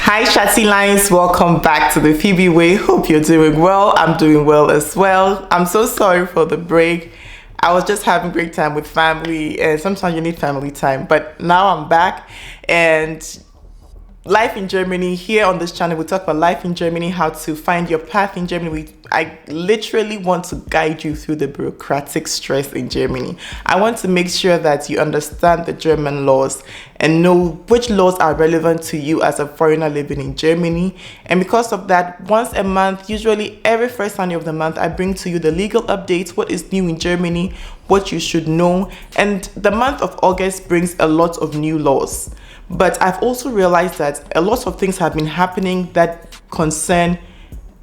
Hi Shati Lines, welcome back to the Phoebe way. Hope you're doing well. I'm doing well as well. I'm so sorry for the break. I was just having great time with family, and sometimes you need family time, but now I'm back. And life in Germany, here on this channel we talk about life in Germany, how to find your path in Germany. I literally want to guide you through the bureaucratic stress in Germany. I want to make sure that you understand the German laws and know which laws are relevant to you as a foreigner living in Germany. And because of that, once a month, usually every first Sunday of the month, I bring to you the legal updates, what is new in Germany, what you should know. And the month of August brings a lot of new laws. But I've also realized that a lot of things have been happening that concern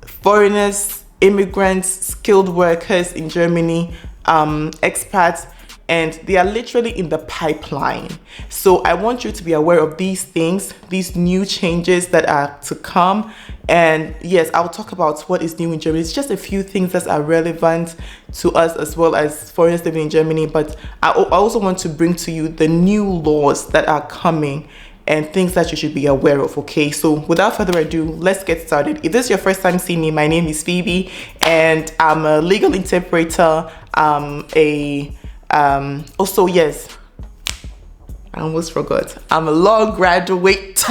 foreigners, immigrants, skilled workers in Germany, expats, and they are literally in the pipeline. So I want you to be aware of these things, these new changes that are to come. And yes, I'll talk about what is new in Germany. It's just a few things that are relevant to us as well as foreigners living in Germany. But I also want to bring to you the new laws that are coming and things that you should be aware of. Okay, so without further ado, let's get started. If this is your first time seeing me, my name is Phoebe and I'm a legal interpreter. Also, yes, I almost forgot, I'm a law graduate.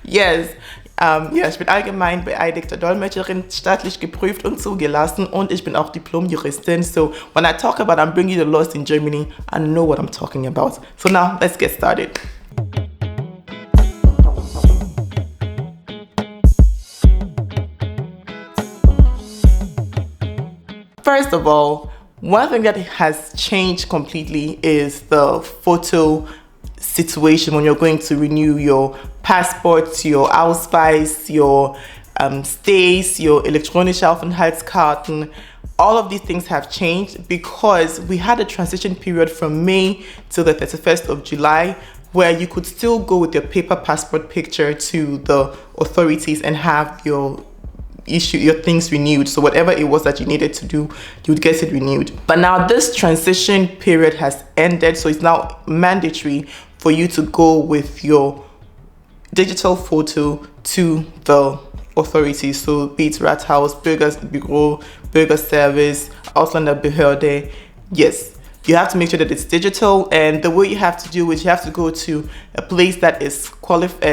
Yes. Ja, ich bin allgemein beeidigte Dolmetscherin, staatlich geprüft und zugelassen, und ich bin auch Diplom-Juristin. So when I talk about I'm bringing you the laws in Germany, I know what I'm talking about. So now let's get started. First of all, one thing that has changed completely is the photo situation when you're going to renew your passports, your Ausweis, your stays, your elektronische Aufenthaltskarten. All of these things have changed because we had a transition period from May till the 31st of July where you could still go with your paper passport picture to the authorities and have your things renewed. So whatever it was that you needed to do, you would get it renewed. But now this transition period has ended, so it's now mandatory for you to go with your digital photo to the authorities. So be it Rathaus, Bürgerbüro, Bürgerservice, Ausländerbehörde. Yes, you have to make sure that it's digital, and the way you have to do it, you have to go to a place that is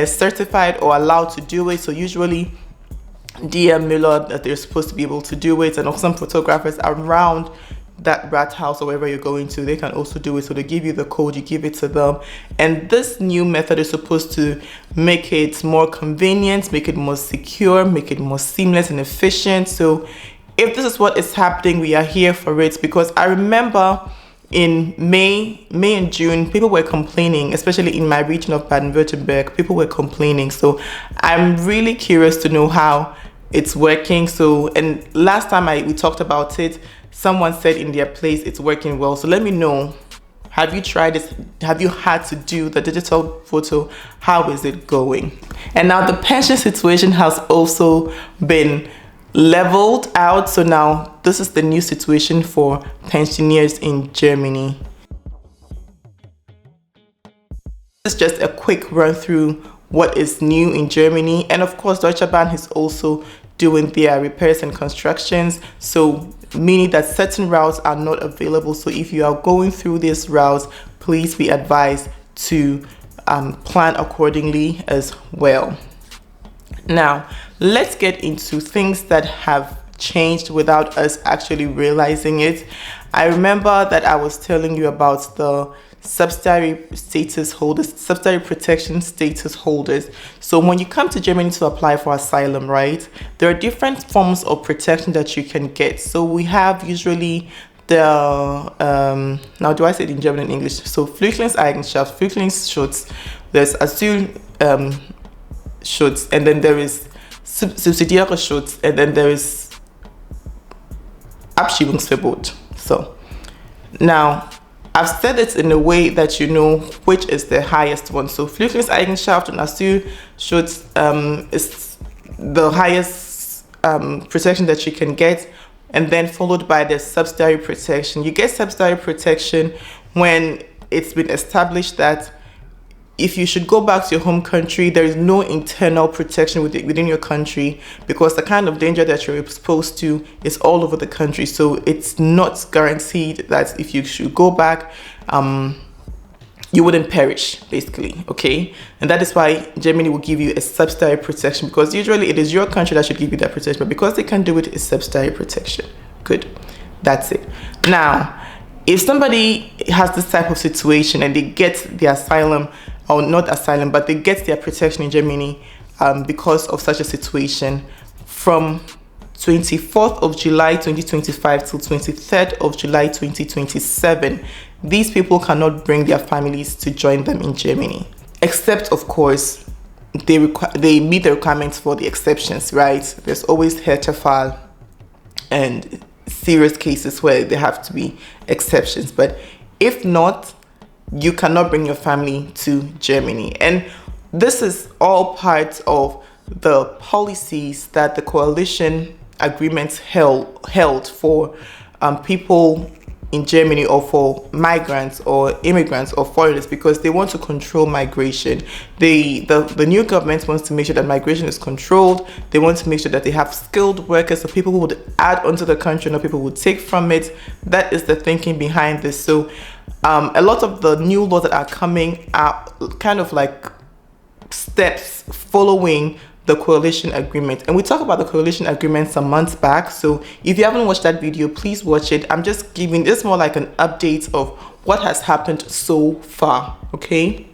certified or allowed to do it. So usually DM Müller, that they're supposed to be able to do it, and also some photographers around that Rathaus or wherever you're going to, they can also do it. So they give you the code, you give it to them, and this new method is supposed to make it more convenient, make it more secure, make it more seamless and efficient. So if this is what is happening, we are here for it, because I remember in May and June, people were complaining, especially in my region of Baden-Württemberg, people were complaining. So I'm really curious to know how it's working. So, and last time we talked about it, someone said in their place it's working well. So let me know, have you tried this? Have you had to do the digital photo? How is it going? And now the pension situation has also been leveled out. So now this is the new situation for pensioners in Germany. This is just a quick run through what is new in Germany. And of course, Deutsche Bahn is also doing their repairs and constructions, so meaning that certain routes are not available. So if you are going through these routes, please be advised to plan accordingly as well. Now let's get into things that have changed without us actually realizing it. I remember that I was telling you about the subsidiary status holders, subsidiary protection status holders. So when you come to Germany to apply for asylum, right, there are different forms of protection that you can get. So we have usually the now do I say it in German and English? So Flüchtlingseigenschaft, Flüchtlingsschutz, there's Asyl Schutz, and then there is subsidiary Schutz, and then there is Abschiebungsverbot. So now I've said it in a way that you know which is the highest one. So Flüchtlingseigenschaft and Asylschutz is the highest protection that you can get, and then followed by the subsidiary protection. You get subsidiary protection when it's been established that if you should go back to your home country, there is no internal protection within your country, because the kind of danger that you're exposed to is all over the country. So it's not guaranteed that if you should go back, you wouldn't perish, basically, okay? And that is why Germany will give you a subsidiary protection, because usually it is your country that should give you that protection, but because they can't do it, it's subsidiary protection. Good, that's it. Now, if somebody has this type of situation and they get the asylum, or not asylum, but they get their protection in Germany because of such a situation, from 24th of July 2025 till 23rd of July 2027, these people cannot bring their families to join them in Germany, except of course they meet the requirements for the exceptions, right? There's always Härtefall and serious cases where there have to be exceptions, but if not, you cannot bring your family to Germany. And this is all part of the policies that the coalition agreements held for people in Germany, or for migrants or immigrants or foreigners, because they want to control migration. The new government wants to make sure that migration is controlled. They want to make sure that they have skilled workers, so people who would add onto the country, not people who would take from it. That is the thinking behind this. So a lot of the new laws that are coming are kind of like steps following the coalition agreement. And we talked about the coalition agreement some months back, so if you haven't watched that video, please watch it. I'm just giving this more like an update of what has happened so far, okay?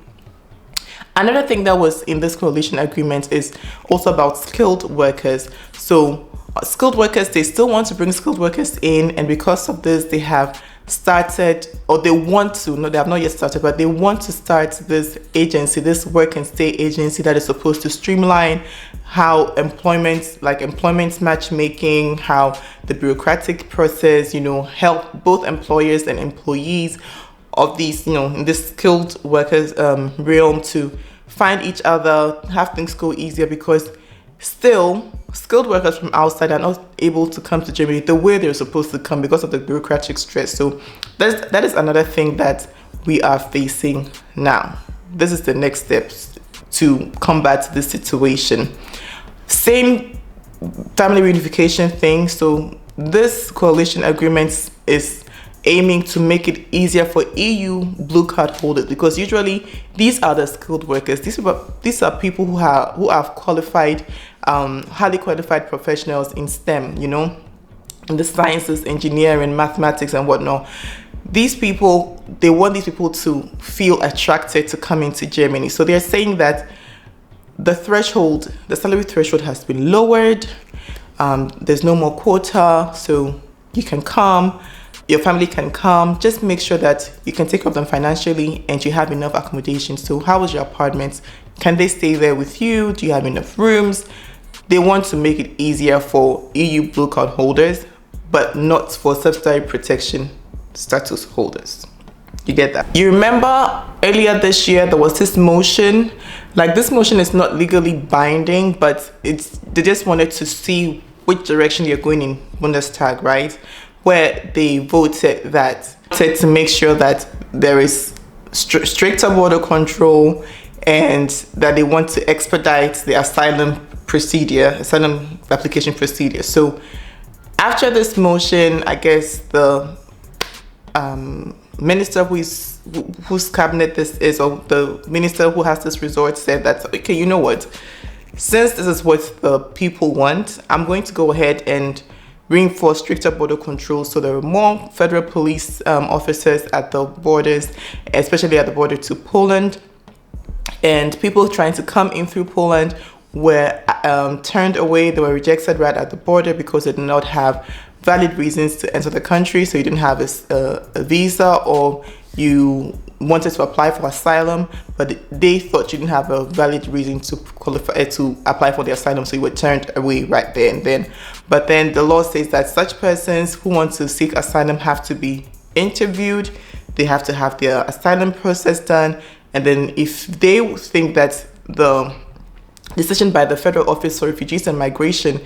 Another thing that was in this coalition agreement is also about skilled workers. So skilled workers, they still want to bring skilled workers in, and because of this, they have started, or they want to, no, they have not yet started, but they want to start this agency, this work and stay agency that is supposed to streamline how employment matchmaking, how the bureaucratic process, help both employers and employees of these, in this skilled workers realm to find each other, have things go easier, because still skilled workers from outside are not able to come to Germany the way they're supposed to come because of the bureaucratic stress. So that is another thing that we are facing now. This is the next steps to combat this situation. Same family reunification thing. So this coalition agreement is aiming to make it easier for EU blue card holders, because usually these are the skilled workers. These are people who have qualified, highly qualified professionals in STEM, in the sciences, engineering, mathematics, and whatnot. These people, they want these people to feel attracted to come into Germany. So they're saying that the salary threshold has been lowered. There's no more quota, so you can come. Your family can come. Just make sure that you can take care of them financially and you have enough accommodation. So how is your apartment? Can they stay there with you? Do you have enough rooms? They want to make it easier for EU blue card holders, but not for subsidiary protection status holders. You get that? You remember earlier this year there was this motion. Like, this motion is not legally binding, but they just wanted to see which direction you're going in Bundestag, right? Where they voted to make sure that there is stricter border control, and that they want to expedite the asylum application procedure. So after this motion, I guess the minister whose cabinet this is, or the minister who has this resort, said that, okay, you know what? Since this is what the people want, I'm going to go ahead and reinforce stricter border control. So there are more federal police officers at the borders, especially at the border to Poland. And people trying to come in through Poland were turned away. They were rejected right at the border because they did not have valid reasons to enter the country. So you didn't have a visa, or you wanted to apply for asylum, but they thought you didn't have a valid reason to qualify to apply for the asylum, so you were turned away right there and then. But then the law says that such persons who want to seek asylum have to be interviewed. They have to have their asylum process done, and then if they think that the decision by the Federal Office for Refugees and Migration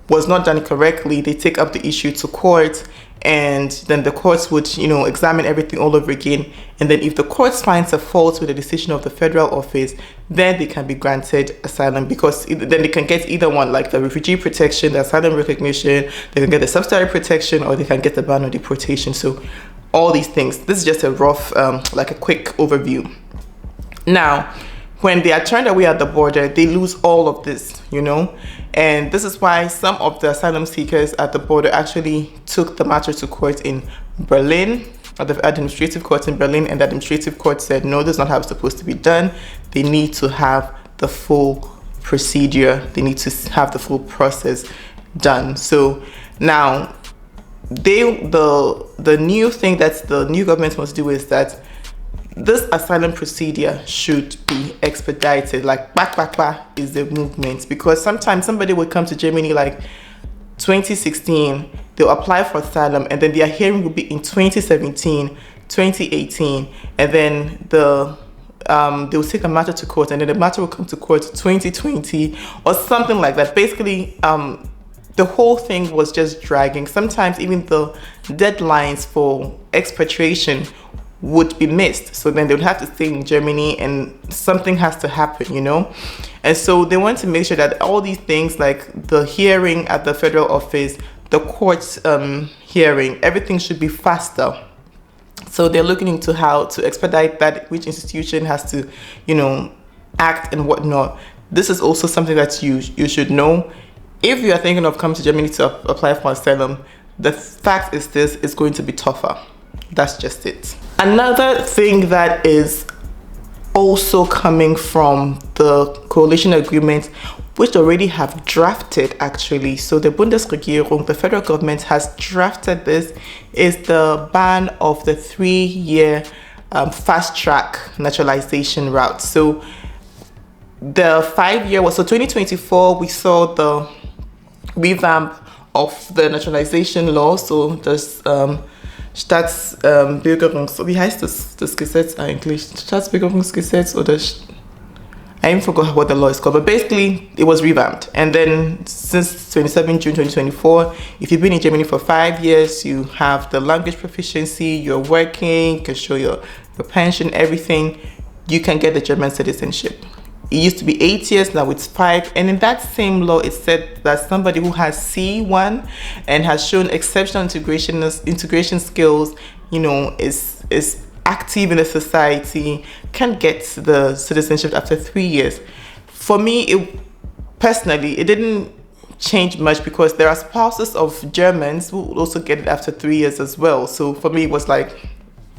was not done correctly, they take up the issue to court, and then the courts would, examine everything all over again. And then if the courts finds a fault with the decision of the federal office, then they can be granted asylum, because then they can get either one, like the refugee protection, the asylum recognition, they can get the subsidiary protection, or they can get the ban on deportation. So all these things. This is just a rough, like a quick overview. Now, when they are turned away at the border, they lose all of this, and this is why some of the asylum seekers at the border actually took the matter to court in Berlin, at the administrative court in Berlin, and the administrative court said, no, this is not how it's supposed to be done. They need to have the full procedure. They need to have the full process done. So now, the new thing that the new government must do is that this asylum procedure should be expedited. Like, back is the movement, because sometimes somebody will come to Germany like 2016, they'll apply for asylum, and then their hearing will be in 2017, 2018, and then they will take a matter to court, and then the matter will come to court 2020 or something like that. Basically, the whole thing was just dragging. Sometimes even the deadlines for expatriation would be missed. So then they would have to stay in Germany, and something has to happen, And so they want to make sure that all these things, like the hearing at the federal office, the court hearing, everything should be faster. So they're looking into how to expedite that, which institution has to, act and whatnot. This is also something that you should know. If you are thinking of coming to Germany to apply for asylum, the fact is this is going to be tougher. That's just it. Another thing that is also coming from the coalition agreement, which already have drafted actually. So the Bundesregierung, the federal government, has drafted this, is the ban of the 3-year fast track naturalization route. So the 5-year was, so 2024, we saw the revamp of the naturalization law. So there's wie heißt das Gesetz eigentlich? Staatsbürgerungsgesetz oder I even forgot what the law is called, but basically it was revamped. And then since 27 June 2024, if you've been in Germany for 5 years, you have the language proficiency, you're working, you can show your pension, everything, you can get the German citizenship. It used to be 8 years, now it's 5. And in that same law, it said that somebody who has C1 and has shown exceptional integration skills, is active in the society, can get the citizenship after 3 years. For me, personally, it didn't change much, because there are spouses of Germans who will also get it after 3 years as well. So for me, it was like,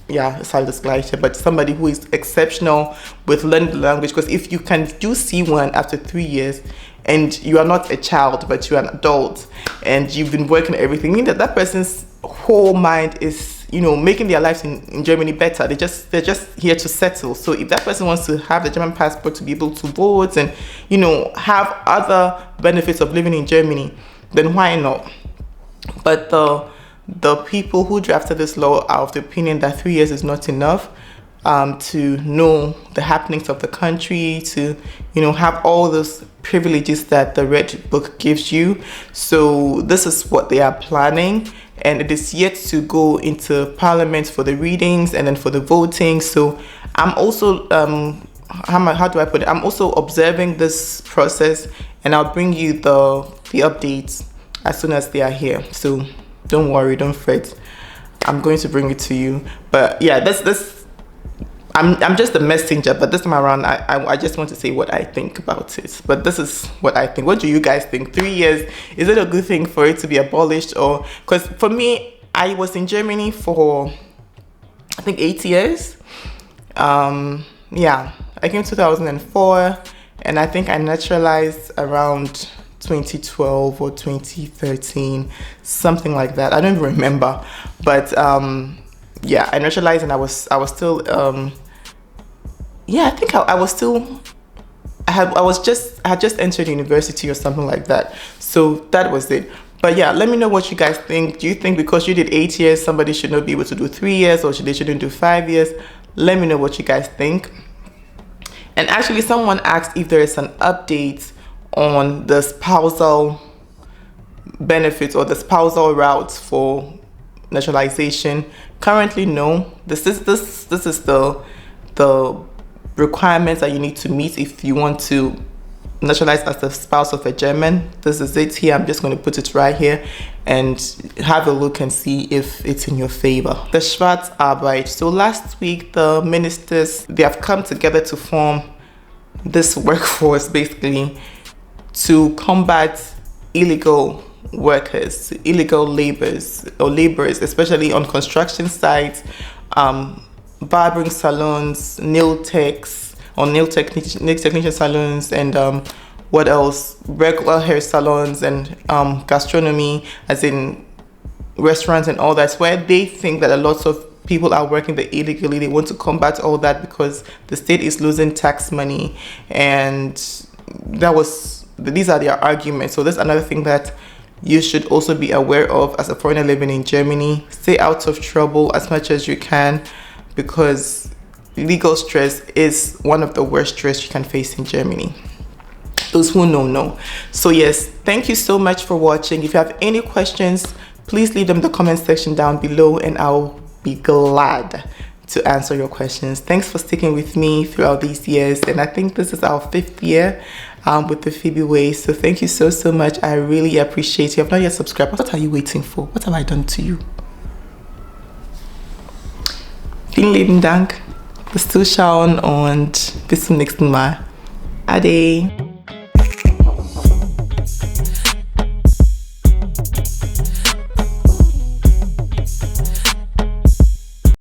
yeah, it's das Gleiche, but somebody who is exceptional with learning the language, because if you can do C1 after 3 years and you are not a child, but you're an adult and you've been working everything, meaning that person's whole mind is, making their lives in Germany better. They're just here to settle. So if that person wants to have the German passport to be able to vote and, have other benefits of living in Germany, then why not? But the people who drafted this law are of the opinion that 3 years is not enough to know the happenings of the country, to have all those privileges that the Red Book gives you. So this is what they are planning, and it is yet to go into Parliament for the readings and then for the voting. So I'm also how do I put it? I'm also observing this process, and I'll bring you the updates as soon as they are here. So don't worry, don't fret. I'm going to bring it to you. But yeah, I'm just a messenger, but this time around, I just want to say what I think about it. But this is what I think. What do you guys think? 3 years, is it a good thing for it to be abolished? Or, because for me, I was in Germany for, I think, 8 years. Yeah, I came 2004, and I think I naturalized around 2012 or 2013, something like that. I don't even remember, but yeah, I naturalized, and I was still I think I was still, I had just entered university or something like that. So that was it. But yeah, let me know what you guys think. Do you think because you did 8 years, somebody should not be able to do 3 years, or they shouldn't do 5 years? Let me know what you guys think. And actually, someone asked if there is an update on the spousal benefits or the spousal route for naturalization? Currently, no. This is the requirements that you need to meet if you want to naturalize as the spouse of a German. This is it here. I'm just going to put it right here and have a look and see if it's in your favor. The Schwarzarbeit. So last week, the ministers, they have come together to form this workforce basically to combat illegal workers, illegal laborers, especially on construction sites, barbering salons, nail technician salons, and what else? Regular hair salons and gastronomy, as in restaurants and all that, where they think that a lot of people are working there illegally. They want to combat all that because the state is losing tax money, and these are their arguments. So that's another thing that you should also be aware of as a foreigner living in Germany. Stay out of trouble as much as you can, because legal stress is one of the worst stress you can face in Germany. Those who know. So yes, thank you so much for watching. If you have any questions, please leave them in the comment section down below and I'll be glad to answer your questions. Thanks for sticking with me throughout these years, and I think this is our 5th year with the Phoebe way. So thank you so much. I really appreciate you. If not yet subscribed, what are you waiting for? What have I done to you? Vielen lieben Dank fürs Zuschauen und bis zum nächsten Mal. Ade.